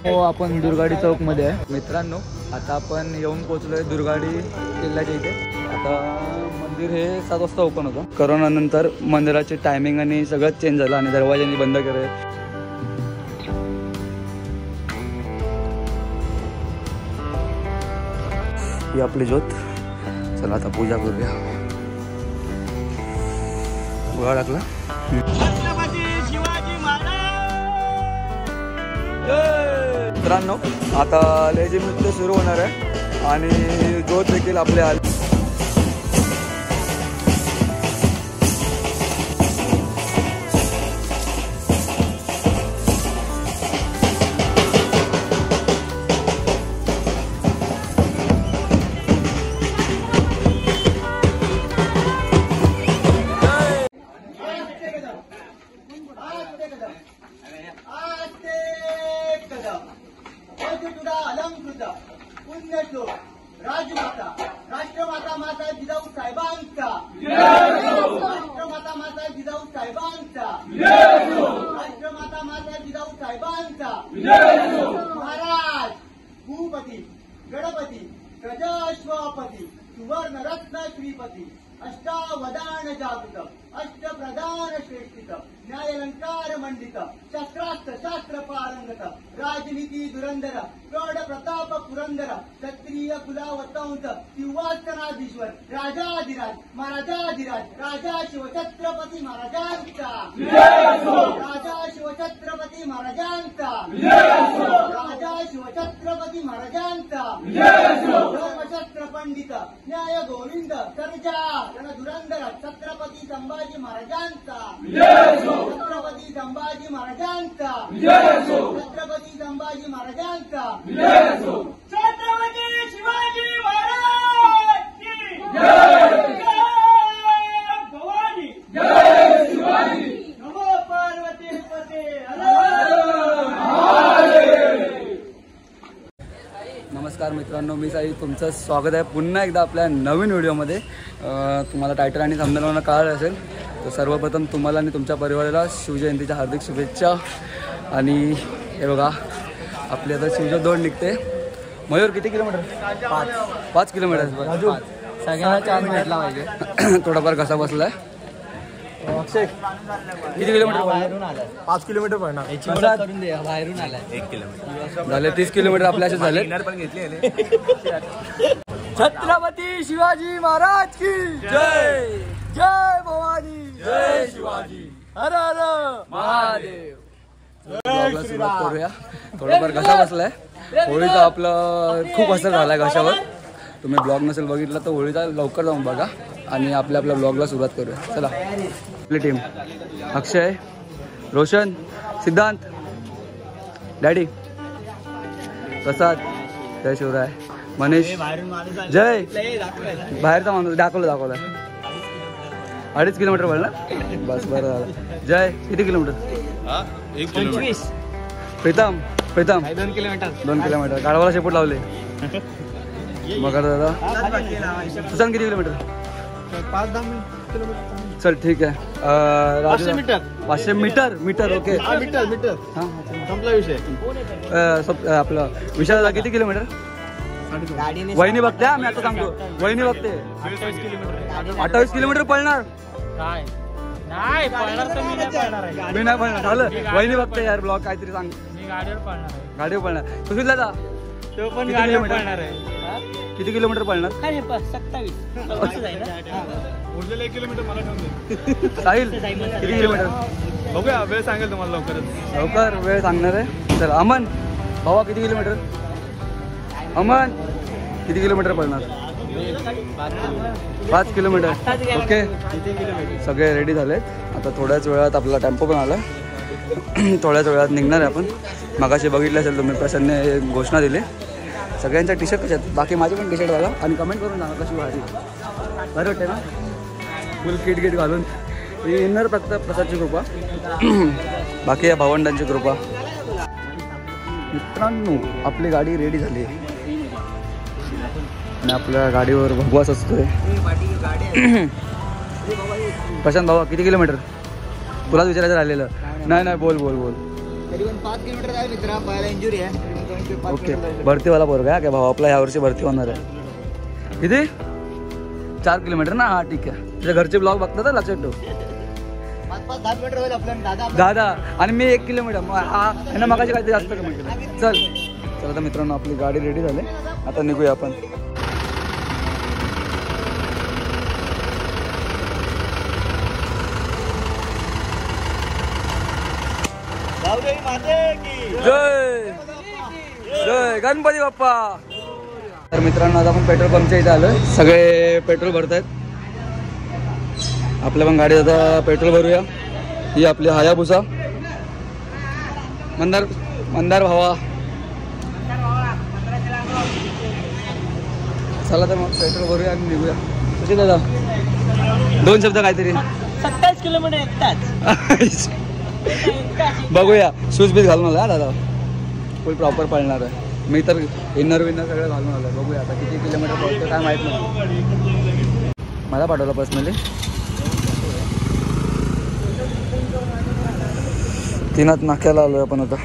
हो, आपण दुर्गाडी चौक मध्ये आहे मित्रांनो. आता आपण येऊन पोहोचलोय दुर्गाडी किल्ल्याच्या इथे. आता मंदिर हे 7 वाजता ओपन होतं. कोरोना नंतर मंदिराचे टायमिंग आणि सगळंच चेंज झालं आणि दरवाजांनी बंद केले. ही आपली ज्योत. चला आता पूजा करूया. उघडा टाकला. मित्रांनो आता लेझिम नृत्य सुरू होणार आहे आणि ज्योत देखील आपले आले. राजमाता राष्ट्रमाता माता जिजाऊ साहेबांचा राष्ट्रमाता माता जिजाऊ साहेबांचा राष्ट्रमाता माता जिजाऊ साहेबांचा महाराज भूपती गणपती गजाश्वपती सुवर्ण रत्न श्रीपती अष्टावधान जागृत अष्टप्रधान श्रेष्ठित न्यायालंकार मंडित शस्त्रास्त्र शास्त्र पारंगत राजनीती धुरंधर प्रौढ प्रताप पुरंदर क्षत्रिय कुलावतंस सिंहासनाधीश्वर राजाधिराज महाराजाधिराज राजा शिवछत्रपती महाराजांचा राजा शिवछत्रपती महाराजांचा राजा शिवछत्रपती महाराजांचा धर्मशस्त्र पंडित न्याय गोविंद सर्जा रणधुरंधर छत्रपती संभाजी महाराजांचा छत्रपती संभाजी महाराजांचा छत्रपती संभाजी महाराजांचा छत्रपती शिवाजी महाराज की जय भवानी जय शिवाजी नमो पार्वती पते नमस्कार मित्रांनो, मी साई. तुमचं स्वागत आहे पुन्हा एकदा आपल्या नवीन व्हिडिओमध्ये. तुम्हाला टायटल आणि थंबनेलवरून कळलं असेल. तर सर्वप्रथम तुम्हाला आणि तुमच्या परिवाराला शिवजयंतीच्या हार्दिक शुभेच्छा. आणि हे बघा आपली आता शिवजयंती दौड निघते. मयूर किती किलोमीटर? 5 किलोमीटर. सगळ्यांना चान्स भेटला पाहिजे. थोडाफार घसा बसला आहे. अक्षय किती किलोमीटर? बाहेरून आलाय. 5 किलोमीटर पडणार. बाहेरून आलाय. 1 किलोमीटर झाले. 30 किलोमीटर आपल्या असे झाले. छत्रपती शिवाजी महाराज की जय. जय भवानी जय शिवाजी हर हर महादेव. ब्लॉगला सुरुवात करूया. थोडाफार घसा बसलाय. होळीचा आपलं खूप असर झालाय घशावर. तुम्ही ब्लॉग नसेल बघितला तर होळीचा लवकर जाऊन बघा आणि आपल्या ब्लॉगला सुरुवात करूया. चला. आपली टीम अक्षय, रोशन, सिद्धांत, डॅडी, प्रसाद, जय शिवराय, मनीष, जय. बाहेरचा माणूस दाखवलं 2.5 किलोमीटर पडला. बस बरं झालं. जय किती किलोमीटर? 25. प्रीतम 2 किलोमीटर. गाडवाला शेपूट लावले. मग दादा सुशांत किती किलोमीटर? 5-10 किलोमीटर. चल ठीक आहे. 500 मीटर. Okay metre. हां संपला विषय. आपलं विशाल किती किलोमीटर? वहिनी बघते. मी आता सांगतो. वहिनी बघते. 28 किलोमीटर पळणार. मी नाही पळणार. झालं. वहिनी बघते यार ब्लॉग. काहीतरी सांग. गाडीवर पळणार. सुशीलला जा. तो पण गाडीवर पळणार आहे. किती किलोमीटर पळणार? 27. 1 किलोमीटर मला ठेवून. साहिल किती किलोमीटर? बघूया वेळ सांगेल तुम्हाला लवकर वेळ सांगणार आहे. चल अमन भावा किती किलोमीटर? अमन किती किलोमीटर पळणार? 5 किलोमीटर. ओके सगळे रेडी झालेत. आता थोड्याच वेळात आपला टेम्पो पण आला. थोड्याच वेळात निघणार आहे आपण. मगाशी बघितलं असेल तुम्ही, प्रशांतने घोषणा दिली. सगळ्यांच्या टी शर्ट कशा आहेत? बाकी माझे पण टी शर्ट बघा आणि कमेंट करून सांगा कशी भारी. बरं वाटते ना? फुल किट घालून. ही इन्नर फक्त प्रसादची कृपा. बाकी या भावंडांची कृपा. मित्रांनो आपली गाडी रेडी झाली आणि आपल्या गाडीवर भगवास असतोय. प्रशांत भावा किती किलोमीटर? तुलाच विचारायचं राहिलेलं. नाही बोल. तरी पण 5 किलोमीटर आहे मित्रा, पायाला इंजुरी आहे. ओके, भरतीवाला पोरगा आहे काय भाऊ आपला, यावर्षी भरती होणार आहे. किती 4 किलोमीटर ना. हा ठीक आहे. तुझ्या घरचे ब्लॉग बघतात तर लक्षात ठेव. 5-10 किलोमीटर होईल आपलं. दादा आणि मी 1 किलोमीटर. हा ना मगाशी काहीतरी जास्त म्हटलं. चल चला तर मित्रांनो, आपली गाडी रेडी झाली, आता निघूया आपण. जय जय गणपती बाप्पा. तर मित्रांनो, आता आपण पेट्रोल पंपच्या इथे आलोय. सगळे पेट्रोल भरतायत. आपल्या पण गाडीत आता पेट्रोल भरूया. ही आपली हायाबुसा. मंदार भावा. चला तर मग पेट्रोल भरूया आणि निघूया. कशी दादा 2 शब्द काहीतरी. 27 किलोमीटर एकटाच. बघूया. शूज बीज घालून आला दादा, फुल प्रॉपर पळणार आहे. मी तर इनर विनर सगळं घालून आलं. बघूया आता किती किलोमीटर पळतो काय माहीत नाही. मला पाठवलं पर्सनली. 3 नाक्याला आलो आपण आता.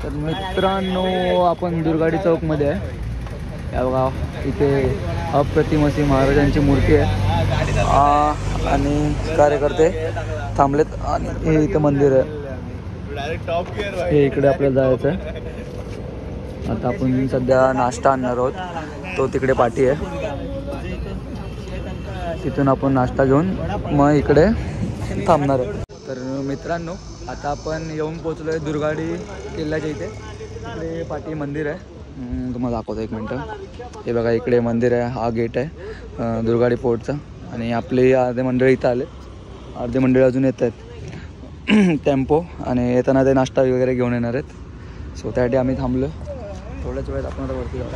तर मित्रांनो, आपण दुर्गाडी चौकमध्ये आहे. या बघा, इथे अप्रतिम अशी महाराजांची मूर्ती आहे आणि कार्यकर्ते थांबलेत आणि हे इथं मंदिर आहे. हे इकडे आपल्याला जायचं आहे. आता आपण सध्या नाश्ता आणणार आहोत, तो तिकडे पाठी आहे. तिथून आपण नाश्ता घेऊन मग इकडे थांबणार आहे. तर मित्रांनो, आता आपण येऊन पोचलो आहे दुर्गाडी किल्ल्याच्या इथे. इकडे पाठी मंदिर आहे, तुम्हाला दाखवतो 1 मिनटं. हे बघा, इकडे मंदिर आहे. हा गेट आहे दुर्गाडी फोर्टचा. आणि आपले अर्धे मंडळी इथं आले, अर्धे मंडळी अजून येत आहेत टेम्पो, आणि येताना ते नाश्ता वगैरे घेऊन येणार आहेत. सो त्यासाठी आम्ही थांबलो. थोड्याच वेळात आपण आता वरती जाऊ.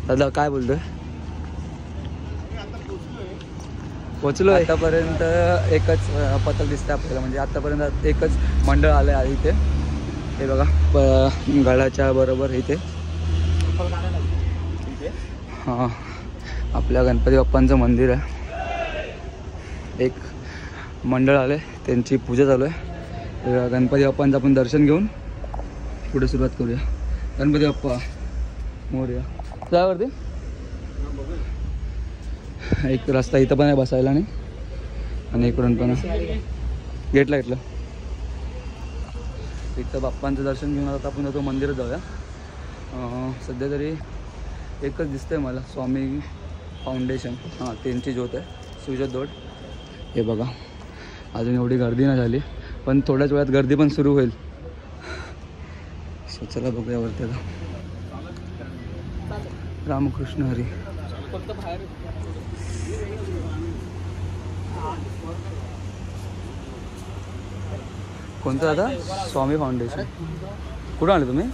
दादा काय बोलतोय? पोचलो. आतापर्यंत एकच पथक दिसतं आपल्याला, म्हणजे आतापर्यंत एकच मंडळ आलं आहे इथे. हे बघा, गडाच्या बरोबर इथे हां आपल्या गणपती बाप्पांचं मंदिर आहे. एक मंडळ आलं आहे, त्यांची पूजा चालू आहे. गणपती बाप्पांचं आपण दर्शन घेऊन पुढे सुरुवात करूया. गणपती बाप्पा मोरया. जावरती एक रस्ता इथं पण आहे बसायला नाही, आणि इकडून पण गेटला इथं बाप्पांचं दर्शन घेऊन आता आपण तो मंदिरात जाऊया. सध्या तरी एकच दिसतंय मला, स्वामी फाउंडेशन. हां, त्यांची ज्योत आहे, सुजत दोड. हे बघा, अजून एवढी गर्दी नाही झाली, पण थोड्याच वेळात गर्दी पण सुरू होईल. सो चला बघूया वरती आता. रामकृष्ण हरी. कोणतं दादा? स्वामी फाउंडेशन. कुठं आले तुम्ही?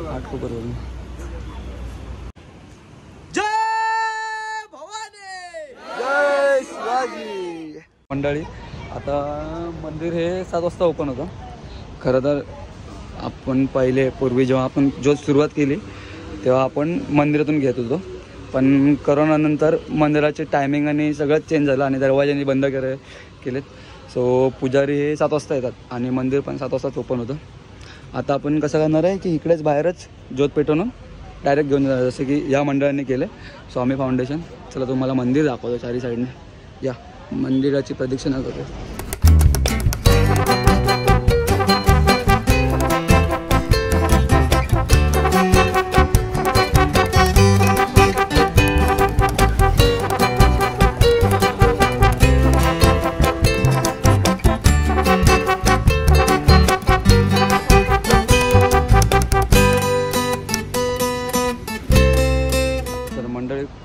आठकोपरवरून. जय भवानी, जय शिवाजी. मंडळी, आता मंदिर हे 7 वाजता ओपन होतं. खरं तर आपण पूर्वी जेव्हा आपण सुरुवात केली तेव्हा आपण मंदिरातून घेत होतो, पण करोनानंतर मंदिराचे टायमिंग आणि सगळंच चेंज झालं आणि दरवाजांनी बंद केलेत. सो पुजारी हे 7 वाजता येतात आणि मंदिर पण 7 वाजताच ओपन होतं. आता आपण कसं करणार आहे की इकडेच बाहेरच ज्योत पेटवून डायरेक्ट घेऊन जाणार, जसं की या मंडळाने केलं स्वामी फाउंडेशन. चला तुम्हाला मंदिर दाखवतो चारी साईडने. या मंदिराची प्रदक्षिणा करूया.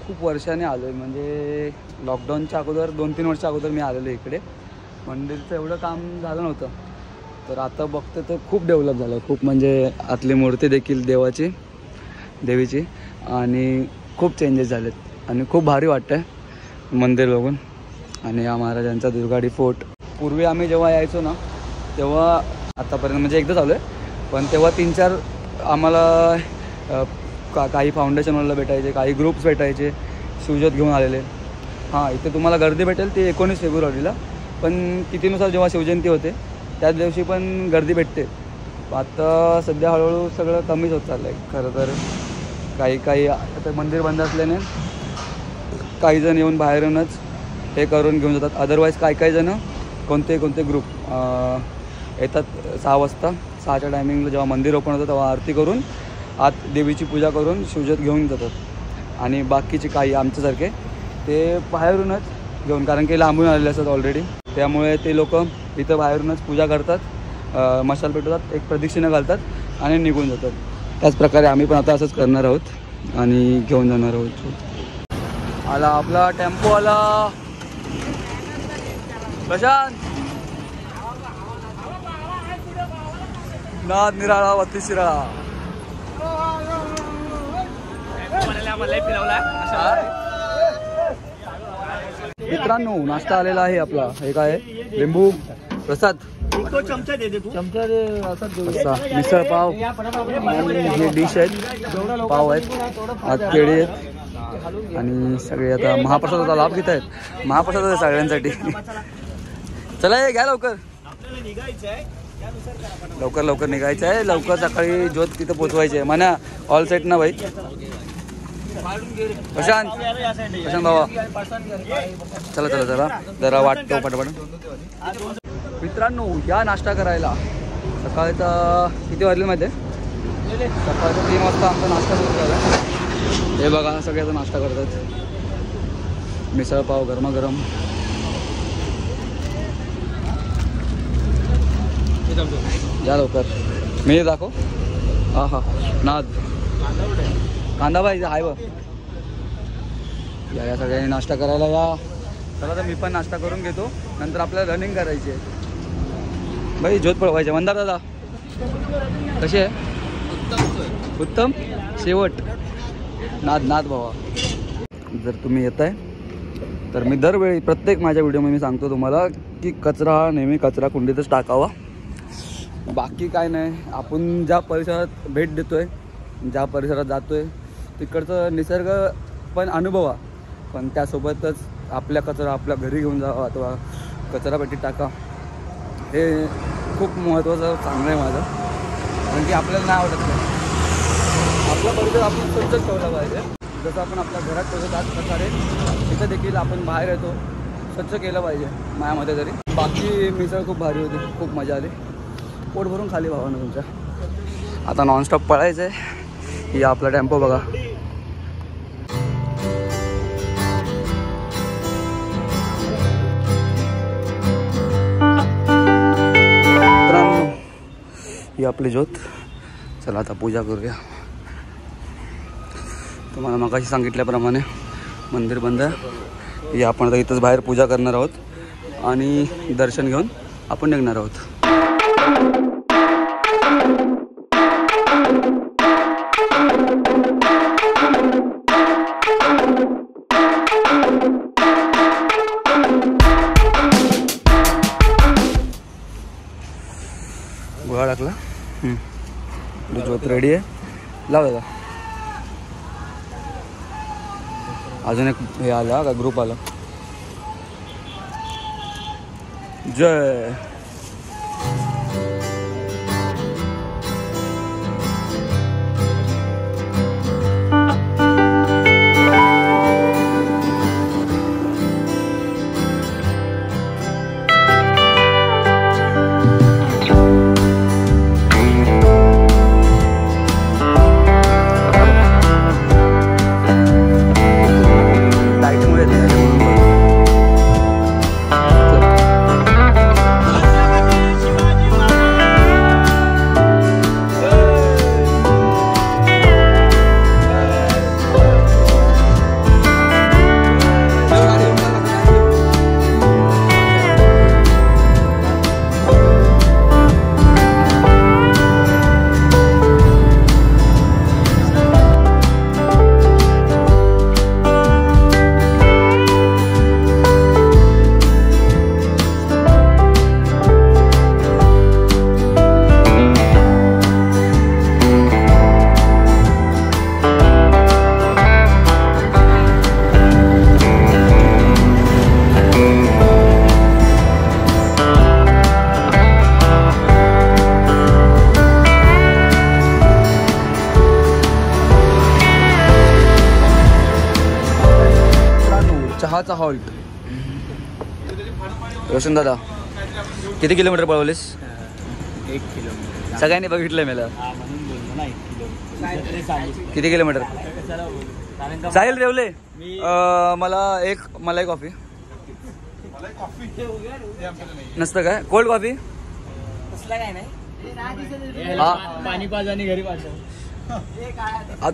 खूप वर्षाने आलो आहे, म्हणजे लॉकडाऊनच्या अगोदर 2-3 वर्षा अगोदर मी आलेलो इकडे. मंदिरचं एवढं काम झालं नव्हतं, तर आता बघतो तर खूप डेव्हलप झालं. खूप म्हणजे आतली मूर्ती देखील देवीची आणि खूप चेंजेस झालेत आणि खूप भारी वाटतं आहे मंदिर बघून. आणि या महाराजांचा दुर्गाडी फोर्ट. पूर्वी आम्ही जेव्हा यायचो ना तेव्हा, आतापर्यंत म्हणजे एकदाच आलो आहे, पण तेव्हा 3-4 आम्हाला काही फाउंडेशनवाला भेटायचे, काही ग्रुप्स भेटायचे शिवजोत घेऊन आलेले. हां, इथे तुम्हाला गर्दी भेटेल ती 19 फेब्रुवारीला, पण तिथीनुसार जेव्हा शिवजयंती होते त्याच दिवशी पण गर्दी भेटते. आता सध्या हळूहळू सगळं कमीच होत चाललं आहे खरं तर. काही आता मंदिर बंद असल्याने काही जण येऊन बाहेरूनच हे करून घेऊन जातात. अदरवाईज काही जण कोणते ग्रुप येतात 6 वाजता. 6च्या टायमिंगला जेव्हा मंदिर ओपन होतं तेव्हा आरती करून आत देवीची पूजा करून शिवजोत घेऊन जातात. आणि बाकीचे काही आमच्यासारखे ते बाहेरूनच घेऊन, कारण की लांबून आलेले असतात ऑलरेडी, त्यामुळे ते लोक इथं बाहेरूनच पूजा करतात, मशाल पेटवतात, एक प्रदक्षिणा घालतात आणि निघून जातात. त्याच प्रकारे आम्ही पण आता असंच करणार आहोत आणि घेऊन जाणार आहोत. आला आपला टेम्पो आला. प्रशांत नाद निराळा 32 शिराळा. मित्रांनो नाश्ता आलेला आहे आपला. हे काय लिंबू प्रसाद, चमचा दे तू. चमचा दे. मिसळ पाव हे डिश आहेत, पाव आहेत, आत केळी आहेत आणि सगळे आता महाप्रसादाचा लाभ घेत आहेत. महाप्रसाद आहे सगळ्यांसाठी. चला घ्या लवकर, लवकर निघायचं आहे. लवकर सकाळी ज्योत तिथं पोचवायची आहे म्हणा. ऑल सेट ना भाई. प्रशांत बाबा चला जरा वाटतो पटापट. मित्रांनो या नाश्ता करायला सकाळचा किती वाजले माहिती आहे? सकाळचा 3 वाजता आमचा नाश्ता सुरू झाला. हे बघा सगळ्याचा नाश्ता करतात. मिसळ पाव गरमागरम. या लवकर. मी दाखव. हा नाद कांदा पाहिजे आहे बघ. या सगळ्यांनी नाश्ता करायला या. चला तर मी पण नाश्ता करून घेतो, नंतर आपल्याला रनिंग करायची आहे भाई. ज्योत पळवायचे. मंदार दादा कशी आहे? उत्तम. शेवट नाद भावा. जर तुम्ही येत आहे तर मी दरवेळी प्रत्येक माझ्या व्हिडिओमध्ये मी सांगतो तुम्हाला की कचरा हा नेहमी कचरा कुंडीतच टाकावा. बाकी काय नाही. आपण ज्या परिसरात भेट देतो आहे, ज्या परिसरात जातो आहे तिकडचं निसर्ग पण अनुभवा, पण त्यासोबतच आपल्या कचरा आपल्या घरी घेऊन जावा अथवा कचरापेटीत टाका. हे खूप महत्त्वाचं चांगलं आहे माझं, कारण की आपल्याला नाही आवडत नाही. आपला परिसर आपण स्वच्छच ठेवला पाहिजे. जसं आपण आपल्या घरात ठेवतो त्याच प्रकारे इथं देखील आपण बाहेर येतो स्वच्छ केलं पाहिजे मायामध्ये तरी. बाकी मिसळ खूप भारी होती, खूप मजा आली. पोट भरून खाली भावानं तुमच्या. आता नॉनस्टॉप पळायचं आहे. या आपला टेम्पो बघा. मित्रांनो ही आपली ज्योत. चला आता पूजा करूया. तुम्हाला मगाशी सांगितल्याप्रमाणे मंदिर बंद आहे. या आपण आता इथंच बाहेर पूजा करणार आहोत आणि दर्शन घेऊन आपण निघणार आहोत. गोळा टाकला. ज्योत रेडी आहे. लाव दादा. अजून एक हे आला का ग्रुप आला. जय हॉल्ट. रोशन दादा किती किलोमीटर पळवलीस? 1 किलोमीटर. सगळ्यांनी बघितलंय मला. म्हणून बोललो ना 1 किलोमीटर. किती किलोमीटर? साहिल रेवले मला एक कॉफी. नसतं काय कोल्ड कॉफी? काय नाही पाणी पाज आणि घरी पाठव.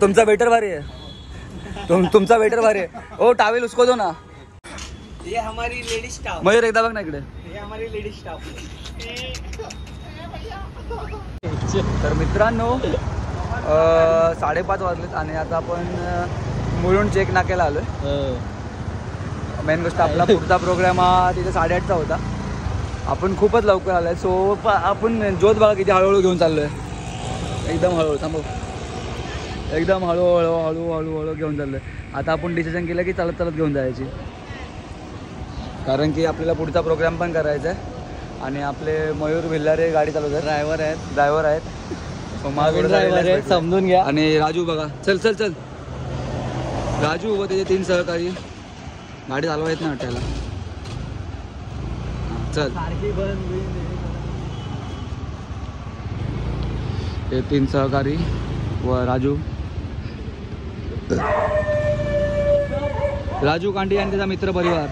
तुमचा वेटर भारी आहे. तुमचा वेटर भारी आहे. ओ टावेल उसको दो ना. ये हमारी लेडीज स्टाफ. मयूर एकदा बघ ना इकडे. ये हमारी लेडीज स्टाफ. तर मित्रांनो 5:30 वाजलेत आणि आता आपण मुलुंड चेक नाक्याला आलोय. मेन गोष्ट आपला पुढचा प्रोग्राम हा तिथे 8:30चा होता. आपण खूपच लवकर आलोय. सो आपण जोत बघा किती हळूहळू घेऊन चाललोय. एकदम हळूहळू थांबव. एकदम हळूहळू घेऊन चाललोय. आता आपण डिसिजन केलं की चालत चालत घेऊन जायची, कारण की आपल्याला पुढचा प्रोग्राम पण करायचा आहे. आणि आपले मयूर भिल्लारे गाडी चालवतात. ड्रायव्हर आहेत. समजून घ्या. आणि राजू बघा. चल राजू व त्याचे 3 सहकारी गाडी चालवा येत ना वाटायला. चल हे 3 सहकारी व राजू कांडी आणि त्याचा मित्र परिवार.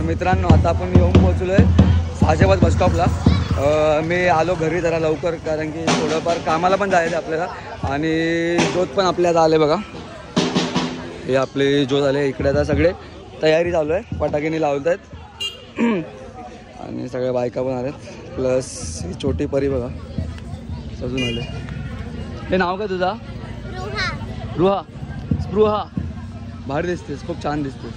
मित्रांनो आता आपण येऊन पोहोचलो आहे 6 बस स्टॉपला. मी आलो घरी जरा लवकर, कारण की थोडंफार कामाला पण जायचं आपल्याला. आणि जोत पण आपल्याला आले बघा. हे आपले जोत आले इकडे. आता सगळे तयारी चालू आहे, फटाकेनी लावत आहेत आणि सगळ्या बायका पण आल्यात. प्लस ही छोटी परी बघा सजून आले. हे नाव काय तुझा? स्पृहा. भारी दिसतेस, खूप छान दिसतेस.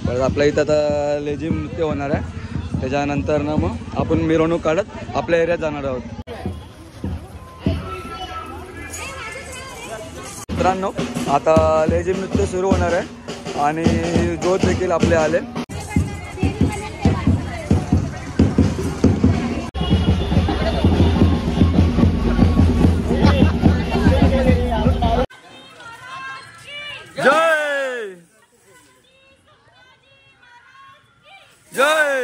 बरं आपल्या इथं आता लेझिम नृत्य होणार आहे. त्याच्यानंतर ना मग आपण मिरवणूक काढत आपल्या एरियात जाणार आहोत. मित्रांनो आता लेझिम नृत्य सुरू होणार आहे आणि जोत देखील आपले आले. जय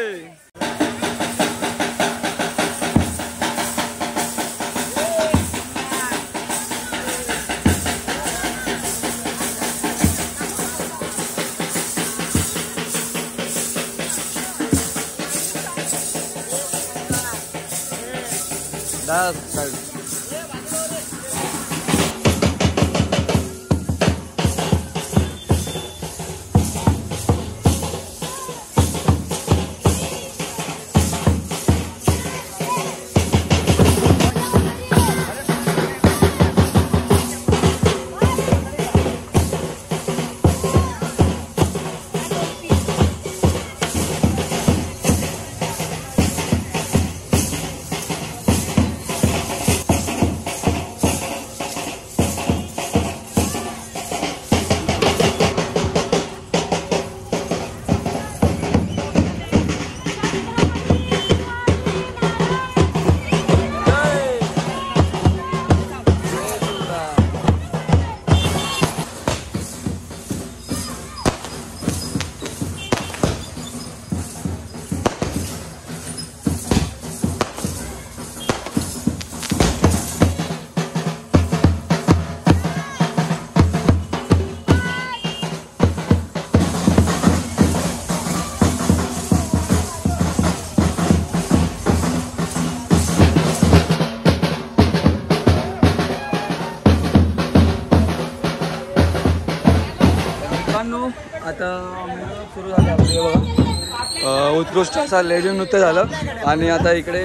आता मिरवणूक सुरू झाली आपली बघा. उत्कृष्ट असा लेझिम नृत्य झालं आणि आता इकडे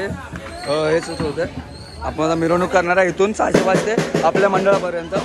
हेच होतं. आपण आता मिरवणूक करणार आहे इथून 6:05 ते आपल्या मंडळापर्यंत.